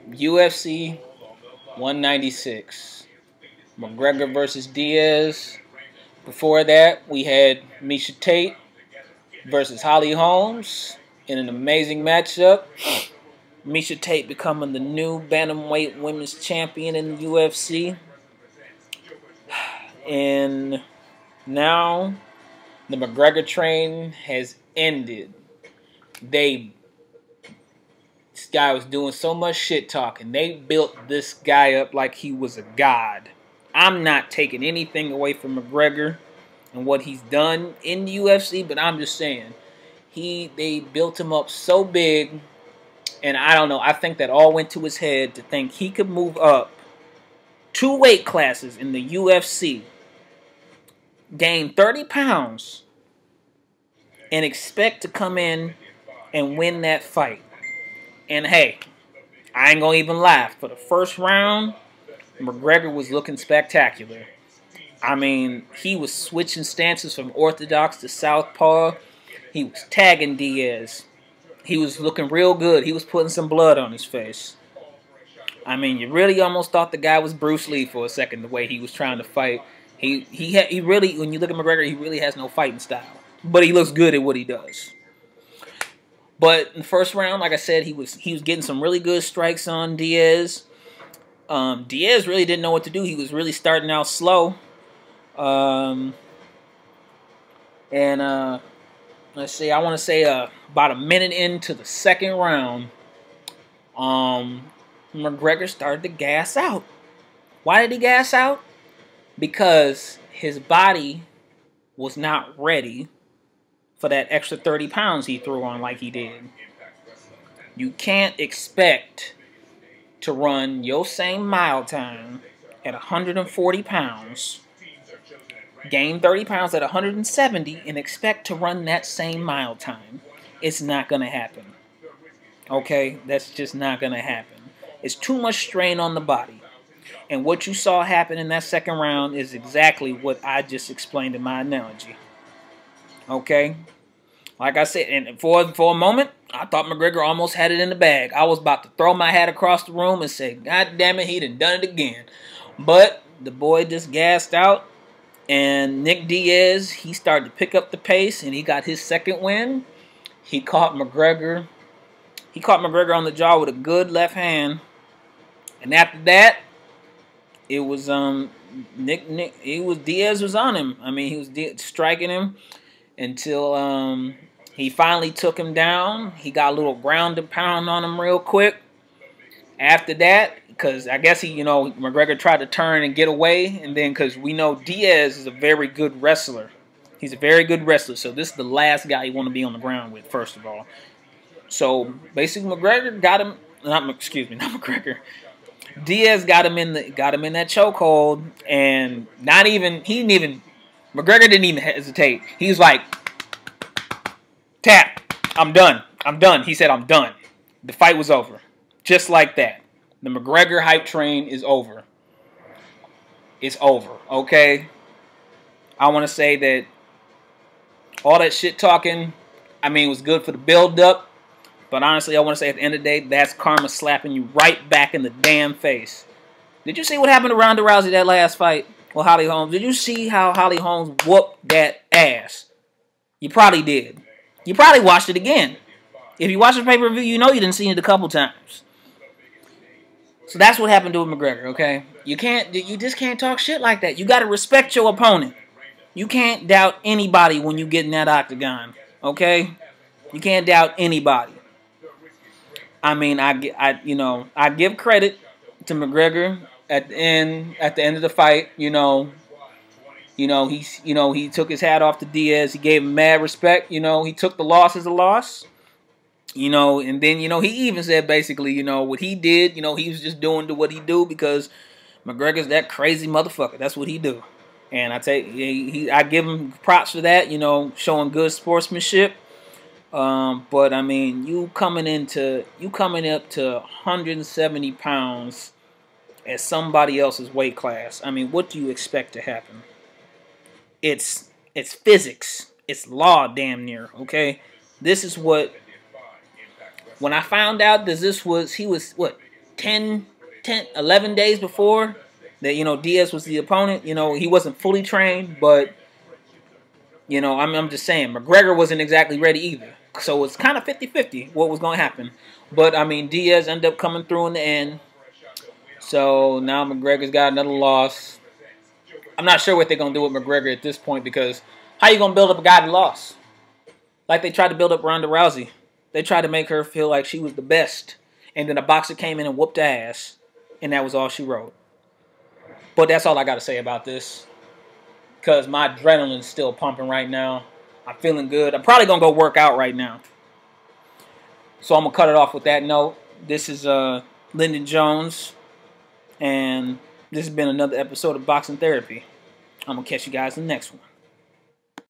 UFC 196. Mcgregor versus Diaz. Before that, we had Miesha Tate versus Holly Holmes in an amazing matchup. Miesha Tate becoming the new bantamweight women's champion in the UFC. And now the Mcgregor train has ended. This guy was doing so much shit talking. They built this guy up like he was a god. I'm not taking anything away from Mcgregor and what he's done in the UFC, but I'm just saying they built him up so big, and I don't know. I think that all went to his head to think he could move up 2 weight classes in the UFC, gain 30 pounds, and expect to come in and win that fight. And hey, I ain't gonna even laugh. For the first round, Mcgregor was looking spectacular. I mean, he was switching stances from orthodox to southpaw. He was tagging Diaz. He was looking real good. He was putting some blood on his face. I mean, you really almost thought the guy was Bruce Lee for a second, the way he was trying to fight. He really, when you look at Mcgregor, he really has no fighting style. But he looks good at what he does. But in the first round, like I said, he was getting some really good strikes on Diaz. Diaz really didn't know what to do. He was really starting out slow. Let's see. I want to say about a minute into the second round, Mcgregor started to gas out. Why did he gas out? Because his body was not ready for that extra 30 pounds he threw on like he did. You can't expect to run your same mile time at 140 pounds, gain 30 pounds at 170, and expect to run that same mile time. It's not going to happen. Okay? That's just not going to happen. It's too much strain on the body. And what you saw happen in that second round is exactly what I just explained in my analogy. Okay? Like I said, and for a moment, I thought Mcgregor almost had it in the bag. I was about to throw my hat across the room and say, God damn it, he done it again. But the boy just gassed out, and Nick Diaz, he started to pick up the pace, and he got his second win. He caught Mcgregor on the jaw with a good left hand. And after that, it was Diaz was on him. I mean, he was striking him until he finally took him down. He got a little ground and pound on him real quick. After that, because I guess Mcgregor tried to turn and get away, and then because we know Diaz is a very good wrestler. He's a very good wrestler, so this is the last guy you want to be on the ground with, first of all. So basically, Mcgregor got him. Not Mcgregor. Diaz got him in that chokehold, and Mcgregor didn't even hesitate. He was like, tap, I'm done. He said, I'm done. The fight was over. Just like that. The Mcgregor hype train is over. It's over, okay? I want to say that all that shit talking, I mean, was good for the build-up. But honestly, I want to say at the end of the day, that's karma slapping you right back in the damn face. Did you see what happened to Ronda Rousey that last fight with Holly Holmes? Did you see how Holly Holmes whooped that ass? You probably did. You probably watched it again. If you watched the pay-per-view, you know you didn't see it a couple times. So that's what happened to Mcgregor, okay? You just can't talk shit like that. You got to respect your opponent. You can't doubt anybody when you get in that octagon, okay? You can't doubt anybody. I mean, I give credit to Mcgregor at the end of the fight. He took his hat off to Diaz. He gave him mad respect. He took the loss as a loss. And then he even said basically, what he did. He was just doing what he do because McGregor's that crazy motherfucker. That's what he do. And I give him props for that. Showing good sportsmanship. But I mean, you coming up to 170 pounds at somebody else's weight class. I mean, what do you expect to happen? It's physics. It's law, damn near. Okay, this is what. When I found out that he was what 11 days before that, you know, Diaz was the opponent. You know, he wasn't fully trained, but, you know, I'm just saying, Mcgregor wasn't exactly ready either. So it's kind of 50-50 what was going to happen. But, I mean, Diaz ended up coming through in the end. So now McGregor's got another loss. I'm not sure what they're going to do with McGregor at this point, because how you going to build up a guy that lost? Like they tried to build up Ronda Rousey. They tried to make her feel like she was the best. And then a boxer came in and whooped her ass. And that was all she wrote. But that's all I got to say about this. Because my adrenaline's still pumping right now. I'm feeling good. I'm probably going to go work out right now. So I'm going to cut it off with that note. This is Lyndon Jones. And this has been another episode of Boxing Therapy. I'm going to catch you guys in the next one.